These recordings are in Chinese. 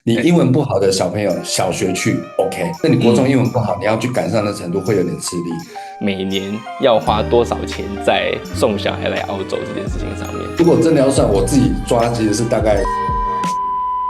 你英文不好的小朋友小学去 OK， 那你国中英文不好，你要去赶上的程度会有点吃力。每年要花多少钱在送小孩来澳洲这件事情上面？如果真的要算，我自己抓其实是大概。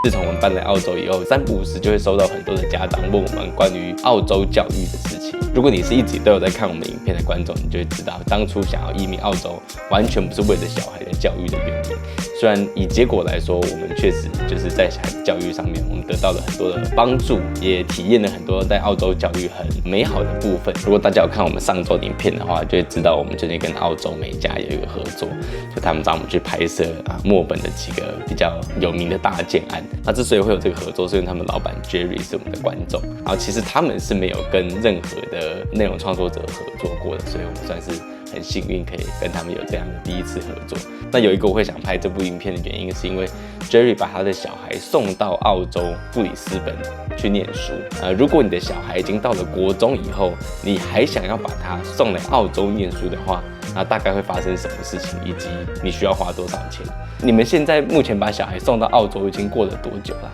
自从我们搬来澳洲以后，3不5时就会收到很多的家长问我们关于澳洲教育的事情。如果你是一直都有在看我们影片的观众，你就会知道，当初想要移民澳洲，完全不是为了小孩的教育的原因。虽然以结果来说，我们确实就是在小孩子教育上面，我们得到了很多的帮助，也体验了很多在澳洲教育很美好的部分。如果大家有看我们上周的影片的话，就会知道我们最近跟澳洲美加有一个合作，就他们找我们去拍摄墨尔本的几个比较有名的大建案。那之所以会有这个合作，是因为他们老板 Jerry 是我们的观众，然后其实他们是没有跟任何的内容创作者合作过的，所以我们算是很幸运可以跟他们有这样的第一次合作。那有一个我会想拍这部影片的原因，是因为 Jerry 把他的小孩送到澳洲布里斯本去念书。如果你的小孩已经到了国中以后，你还想要把他送来澳洲念书的话，那大概会发生什么事情，以及你需要花多少钱？你们现在目前把小孩送到澳洲已经过了多久了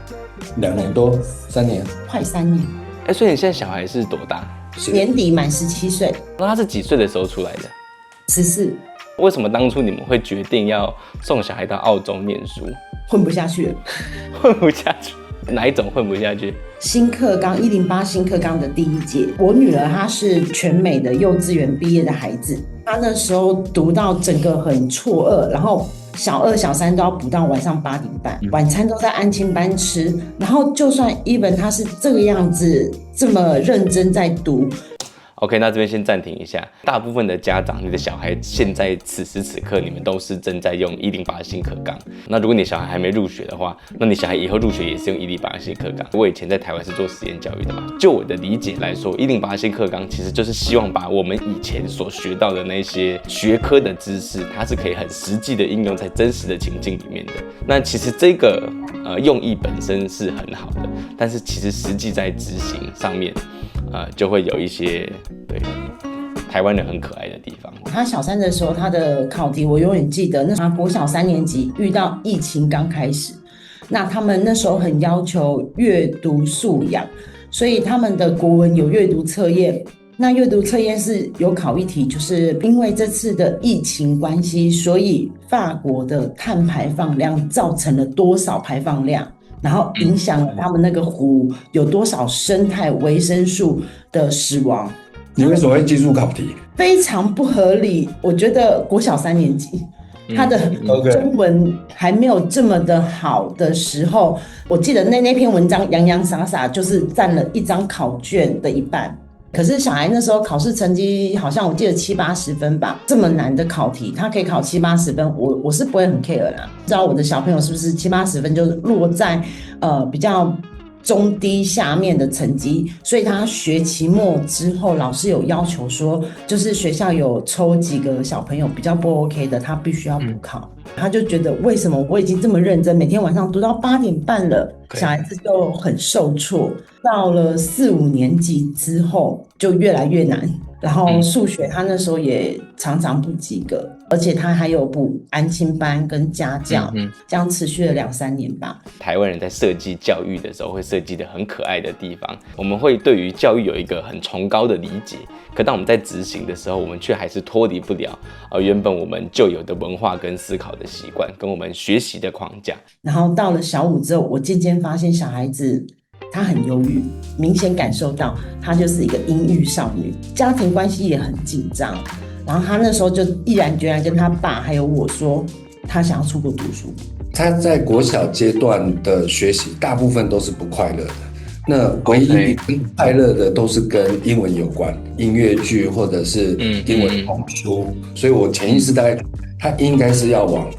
？2年多，3年，快3年。所以你现在小孩是多大？年底满17岁。那他是几岁的时候出来的？14。为什么当初你们会决定要送小孩到澳洲念书？混不下去了。混不下去？哪一种混不下去？新课纲108新课纲的第1届，我女儿她是全美的幼稚园毕业的孩子，她那时候读到整个很错愕，然后小2、小3都要补到晚上8点半，晚餐都在安亲班吃，然后就算 even 她是这个样子这么认真在读。OK， 那这边先暂停一下。大部分的家长，你的小孩现在此时此刻，你们都是正在用108新课纲。那如果你小孩还没入学的话，那你小孩以后入学也是用108新课纲。我以前在台湾是做实验教育的嘛，就我的理解来说，108新课纲其实就是希望把我们以前所学到的那些学科的知识，它是可以很实际的应用在真实的情境里面的。那其实这个用意本身是很好的，但是其实实际在执行上面，就会有一些对台湾人很可爱的地方。他小3的时候，他的考题我永远记得，那他国小3年级遇到疫情刚开始，那他们那时候很要求阅读素养，所以他们的国文有阅读测验。那阅读测验是有考一题，就是因为这次的疫情关系，所以法国的碳排放量造成了多少排放量，然后影响了他们那个湖有多少生态维生素的死亡。你为什么会记住考题？非常不合理。我觉得国小3年级他的中文还没有这么的好的时候，我记得那篇文章洋洋洒洒就是占了一张考卷的一半。可是小孩那时候考试成绩好像我记得70、80分吧，这么难的考题他可以考70、80分，我是不会很 care 啦。不知道我的小朋友是不是70、80分就落在比较中低下面的成绩，所以他学期末之后，老师有要求说，就是学校有抽几个小朋友比较不 OK 的，他必须要补考。他就觉得为什么我已经这么认真，每天晚上读到8点半了，小孩子就很受挫。到了4、5年级之后，就越来越难。然后数学他那时候也常常不及格，而且他还有补安亲班跟家教，这样持续了2、3年吧。台湾人在设计教育的时候会设计的很可爱的地方，我们会对于教育有一个很崇高的理解，可当我们在执行的时候，我们却还是脱离不了原本我们就有的文化跟思考的习惯，跟我们学习的框架。然后到了小5之后，我渐渐发现小孩子她很忧郁，明显感受到她就是一个阴郁少女，家庭关系也很紧张。然后她那时候就毅然决然跟她爸还有我说，她想要出国读书。她在国小阶段的学习大部分都是不快乐的，那唯一快乐的都是跟英文有关，音乐剧或者是英文童书。所以我潜意识大概她应该是要往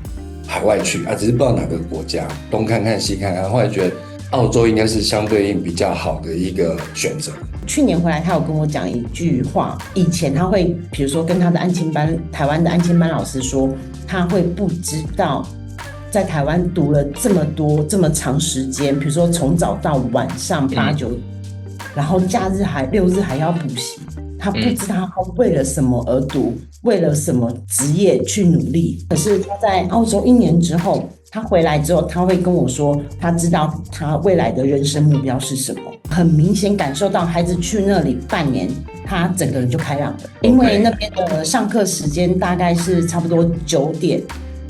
海外去只是不知道哪个国家，东看看西看看，后来觉得澳洲应该是相对应比较好的一个选择。去年回来，他有跟我讲一句话，以前他会比如说跟他的安亲班，台湾的安亲班老师说，他会不知道在台湾读了这么多这么长时间，比如说从早到晚上8、9，然后假日6日还要补习，他不知道他为了什么而读，为了什么职业去努力。可是他在澳洲1年之后，他回来之后，他会跟我说，他知道他未来的人生目标是什么。很明显感受到孩子去那里半年，他整个人就开朗了。因为那边的上课时间大概是差不多9点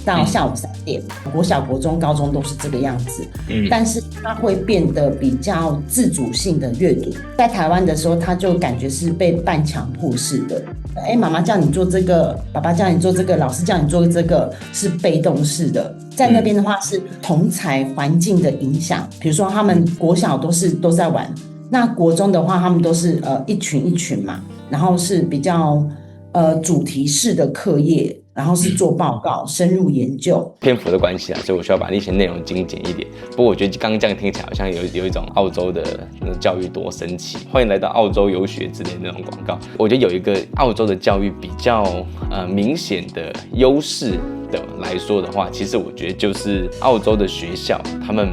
到下午3点，国小、国中、高中都是这个样子。但是他会变得比较自主性的阅读。在台湾的时候，他就感觉是被半强迫式的。妈妈叫你做这个，爸爸叫你做这个，老师叫你做这个，是被动式的。在那边的话是同侪环境的影响，比如说他们国小都在玩，那国中的话他们都是一群一群嘛，然后是比较主题式的课业，然后是做报告、深入研究。篇幅的关系啊，所以我需要把那些内容精简一点。不过我觉得刚刚这样听起来好像有一种澳洲的教育多神奇，欢迎来到澳洲游学之类的那种广告。我觉得有一个澳洲的教育比较明显的优势的来说的话，其实我觉得就是澳洲的学校他们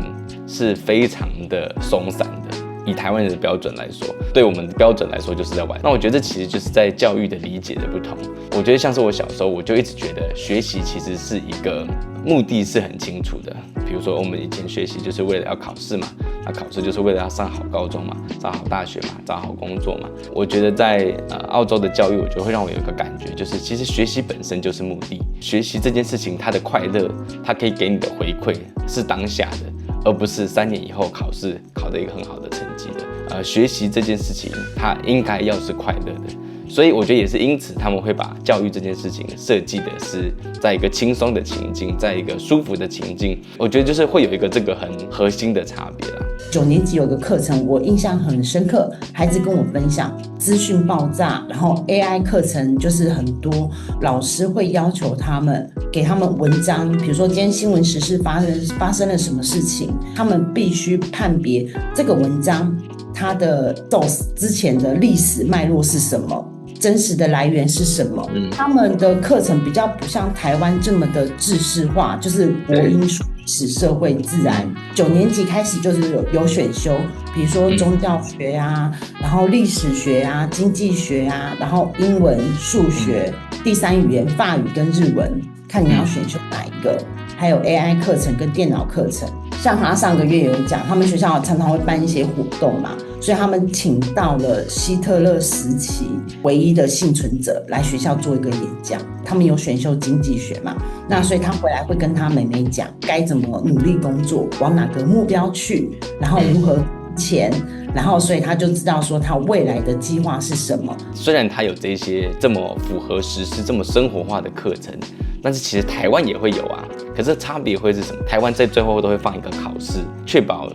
是非常的松散的。以台湾人的标准来说，对我们的标准来说就是在玩。那我觉得这其实就是在教育的理解的不同。我觉得像是我小时候，我就一直觉得学习其实是一个目的是很清楚的。比如说我们以前学习就是为了要考试嘛，那考试就是为了要上好高中嘛，上好大学嘛，找好工作嘛。我觉得在澳洲的教育，我觉得会让我有一个感觉，就是其实学习本身就是目的。学习这件事情，它的快乐，它可以给你的回馈是当下的。而不是3年以后考试考得一个很好的成绩的。学习这件事情，它应该要是快乐的。所以我觉得也是因此，他们会把教育这件事情设计的是在一个轻松的情境，在一个舒服的情境。我觉得就是会有一个这个很核心的差别啦。9年级有个课程我印象很深刻，孩子跟我分享资讯爆炸，然后 AI 课程就是很多老师会要求他们给他们文章，比如说今天新闻时事发生了什么事情，他们必须判别这个文章它的 source 之前的历史脉络是什么，真实的来源是什么。他们的课程比较不像台湾这么的制式化，就是国英数历史社会自然。9年级开始就是有选修，比如说宗教学啊，然后历史学啊，经济学啊，然后英文、数学、第3语言法语跟日文，看你要选修哪一个。还有 AI 课程跟电脑课程。像他上个月有讲，他们学校常常会办一些活动嘛，所以他们请到了希特勒时期唯一的幸存者来学校做一个演讲。他们有选修经济学嘛，那所以他回来会跟他妹妹讲该怎么努力工作，往哪个目标去，然后如何钱，然后所以他就知道说他未来的计划是什么。虽然他有这些这么符合时事、这么生活化的课程，但是其实台湾也会有啊。可是差别会是什么？台湾在最后都会放一个考试，确保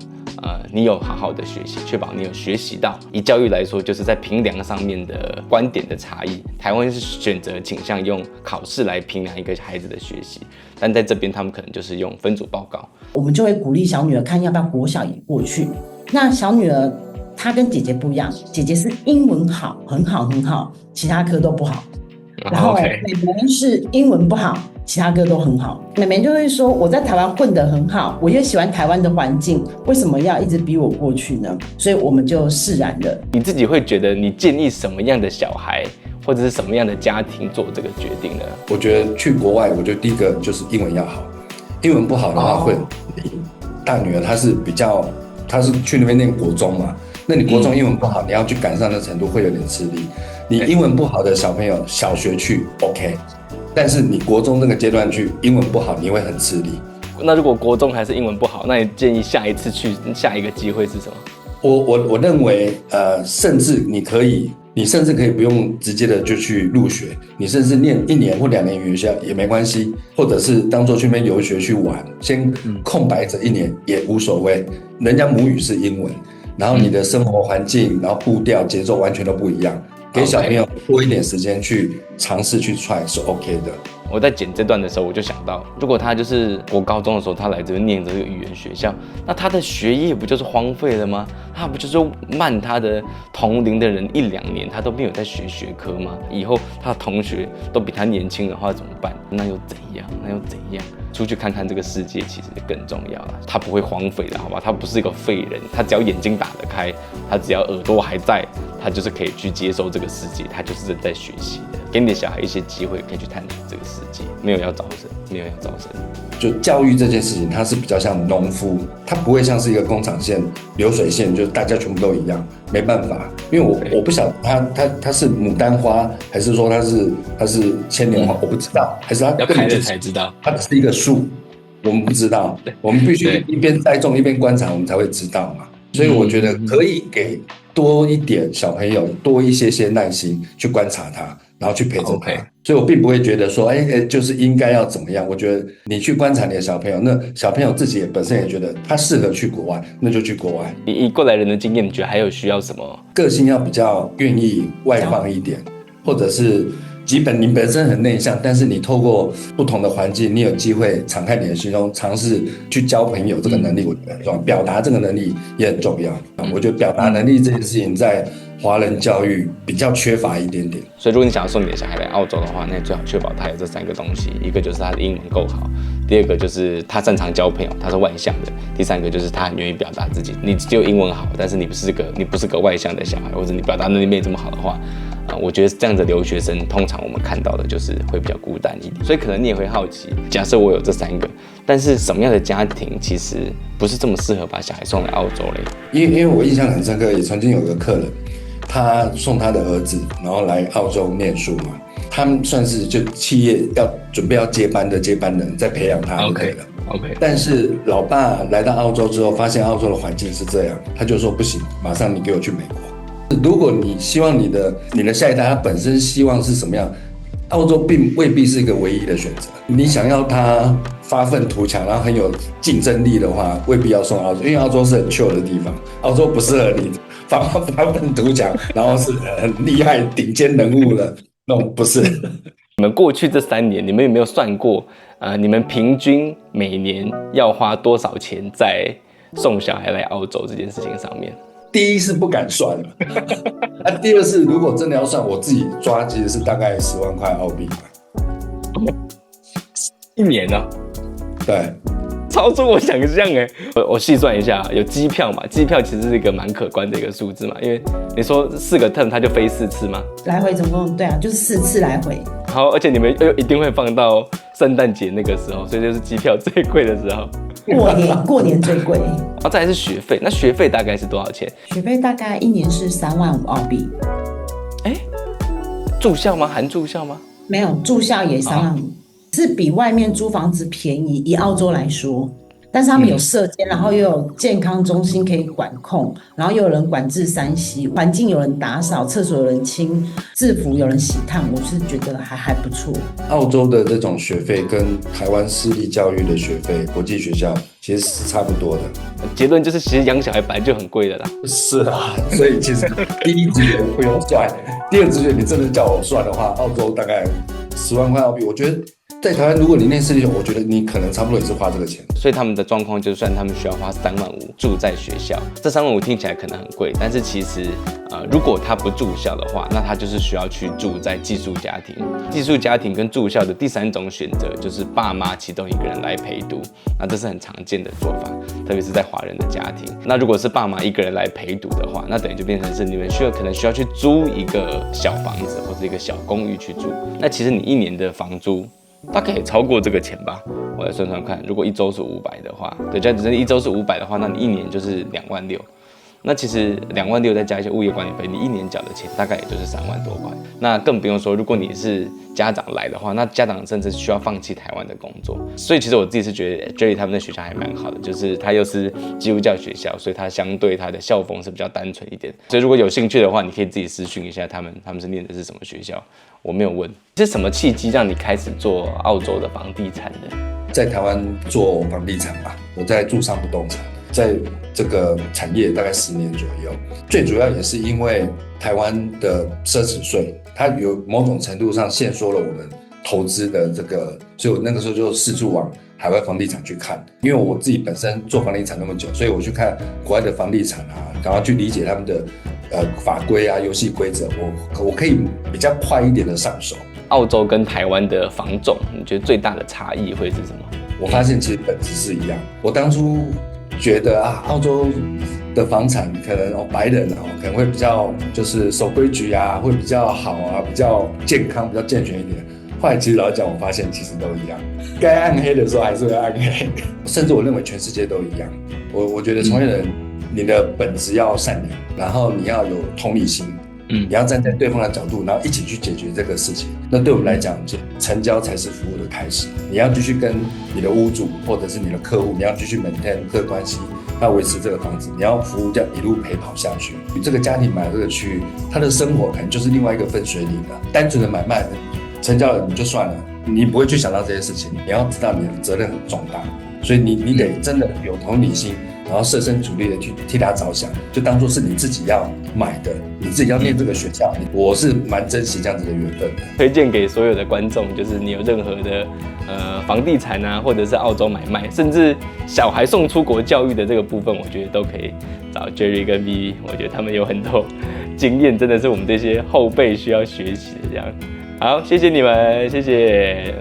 你有好好的学习，确保你有学习到。以教育来说，就是在评量上面的观点的差异。台湾是选择倾向用考试来评量一个孩子的学习，但在这边他们可能就是用分组报告。我们就会鼓励小女儿看要不要国小也过去。那小女儿她跟姐姐不一样，姐姐是英文好，很好很好，其他科都不好。然后妹妹是英文不好，其他科都很好。妹妹就会说，我在台湾混得很好，我也喜欢台湾的环境，为什么要一直逼我过去呢？所以我们就释然了。你自己会觉得你建议什么样的小孩或者是什么样的家庭做这个决定呢？我觉得去国外，我觉得第一个就是英文要好，英文不好的话会大女儿她是去那边念国中嘛，那你国中英文不好，你要去赶上的程度会有点吃力。你英文不好的小朋友小学去 OK， 但是你国中那个阶段去英文不好，你会很吃力。那如果国中还是英文不好，那你建议下一次去下一个机会是什么？我认为甚至你甚至可以不用直接的就去入学，你甚至念1年或2年语言学校也没关系，或者是当作去那边游学去玩，先空白着1年也无所谓。人家母语是英文，然后你的生活环境，然后步调节奏完全都不一样，给小朋友多一点时间去尝试去 try 是 OK 的。我在剪这段的时候，我就想到，如果他就是国高中的时候，他来这边念这个语言学校，那他的学业不就是荒废了吗？他不就是慢他的同龄的人1-2年，他都没有在学学科吗？以后他的同学都比他年轻的话怎么办？那又怎样？出去看看这个世界其实更重要啦。他不会荒废的，好吧？他不是一个废人，他只要眼睛打得开，他只要耳朵还在，他就是可以去接受这个世界，他就是在学习的。给你的小孩一些机会可以去探索这个世界，没有要招生，没有要招生。就教育这件事情，它是比较像农夫，它不会像是一个工厂线、流水线，就是大家全部都一样，没办法，因为我不晓得它是牡丹花，还是说它是千年花，我不知道，还是它要开了才知道，它只是一个树，我们不知道，我们必须一边栽种一边观察，我们才会知道嘛。所以我觉得可以给多一点小朋友多一些耐心去观察他，然后去陪着他。所以我并不会觉得说，就是应该要怎么样。我觉得你去观察你的小朋友，那小朋友自己本身也觉得他适合去国外，那就去国外。以过来人的经验，你觉得还有需要什么？个性要比较愿意外放一点，或者是基本你本身很内向，但是你透过不同的环境，你有机会敞开你的心胸，尝试去交朋友，这个能力我觉得很重要，表达这个能力也很重要。我觉得表达能力这件事情在华人教育比较缺乏一点点。所以如果你想要送你的小孩来澳洲的话，那你最好确保他有这3个东西：一个就是他的英文够好，第二个就是他擅长交朋友，他是外向的，第3个就是他很愿意表达自己。你只有英文好，但是你不是个外向的小孩，或者你表达能力没这么好的话，我觉得这样的留学生通常我们看到的就是会比较孤单一点。所以可能你也会好奇，假设我有这3个，但是什么样的家庭其实不是这么适合把小孩送来澳洲嘞？因为我印象很深刻，也曾经有一个客人，他送他的儿子然后来澳洲念书嘛，他们算是就企业准备要接班的接班人，在培养他就可以了。OK， 但是老爸来到澳洲之后，发现澳洲的环境是这样，他就说不行，马上你给我去美国。如果你希望你的下一代他本身希望是什么样，澳洲并未必是一个唯一的选择。你想要他发愤图强，然后很有竞争力的话，未必要送澳洲，因为澳洲是很 chill 的地方，澳洲不适合你发愤图强，然后是很厉害顶尖人物的那种，不是。你们过去这3年，你们有没有算过？你们平均每年要花多少钱在送小孩来澳洲这件事情上面？第一是不敢算了，第二是如果真的要算，我自己抓其实是大概10万块澳币。1年呢？对。超出我想象哎！我细算一下，有机票嘛？机票其实是一个蛮可观的一个数字嘛，因为你说4个 turn 他就飞4次吗？来回总共对啊，就是4次来回。好，而且你们又一定会放到圣诞节那个时候，所以就是机票最贵的时候。过年最贵。再来是学费，那学费大概是多少钱？学费大概1年是3万5澳币。住校吗？含住校吗？没有，住校也3万5。是比外面租房子便宜，以澳洲来说，但是他们有舍监，然后又有健康中心可以管控，然后又有人管制3C，环境有人打扫，厕所有人清，制服有人洗烫，我是觉得还不错。澳洲的这种学费跟台湾私立教育的学费，国际学校其实是差不多的。结论就是，其实养小孩本来就很贵的啦。是啊，所以其实第一直觉不用算，第二直觉你真的叫我算的话，澳洲大概10万块澳币，我觉得。在台湾，如果你念私立学校，我觉得你可能差不多也是花这个钱。所以他们的状况就算他们需要花3万5住在学校，这3万5听起来可能很贵，但是其实如果他不住校的话，那他就是需要去住在寄宿家庭。寄宿家庭跟住校的第3种选择就是爸妈其中一个人来陪读，那这是很常见的做法，特别是在华人的家庭。那如果是爸妈一个人来陪读的话，那等于就变成是你们可能需要去租一个小房子或者一个小公寓去住。那其实你1年的房租大概也超过这个钱吧，我来算算看，如果1周是500的话，对，这样子1周是500的话，那你1年就是2万6。那其实2万6再加一些物业管理费，你1年缴的钱大概也就是3万多块。那更不用说，如果你是家长来的话，那家长甚至需要放弃台湾的工作。所以其实我自己是觉得 Jerry 他们的学校还蛮好的，就是他又是基督教学校，所以他相对他的校风是比较单纯一点。所以如果有兴趣的话，你可以自己私讯一下他们是念的是什么学校。我没有问，是什么契机让你开始做澳洲的房地产的？在台湾做房地产吧，我在住商不动产，在这个产业大概10年左右。最主要也是因为台湾的奢侈税，它有某种程度上限缩了我们投资的这个，所以我那个时候就四处往海外房地产去看。因为我自己本身做房地产那么久，所以我去看国外的房地产啊，然后去理解他们的法规啊、游戏规则，我可以比较快一点的上手。澳洲跟台湾的房仲，你觉得最大的差异会是什么？我发现其实本质是一样。我当初觉得澳洲的房产可能白人可能会比较就是守规矩啊，会比较好啊，比较健康，比较健全一点。后来其实老实讲，我发现其实都一样，该暗黑的时候还是会暗黑，甚至我认为全世界都一样。我觉得从业人，你的本质要善良，然后你要有同理心，你要站在对方的角度，然后一起去解决这个事情。那对我们来讲，成交才是服务的开始。你要继续跟你的屋主或者是你的客户，你要继续 maintain 这个关系，要维持这个房子，你要服务这样一路陪跑下去。这个家庭买这个区域，他的生活可能就是另外一个分水岭了。单纯的买卖成交了你就算了，你不会去想到这些事情。你要知道你的责任很重大，所以你得真的有同理心，然后设身处地的去替他着想，就当作是你自己要买的，你自己要念这个学校。我是蛮珍惜这样子的缘分的。推荐给所有的观众，就是你有任何的房地产啊，或者是澳洲买卖，甚至小孩送出国教育的这个部分，我觉得都可以找 Jerry 跟 Vivi， 我觉得他们有很多经验，真的是我们这些后辈需要学习的这样。好，谢谢你们，谢谢。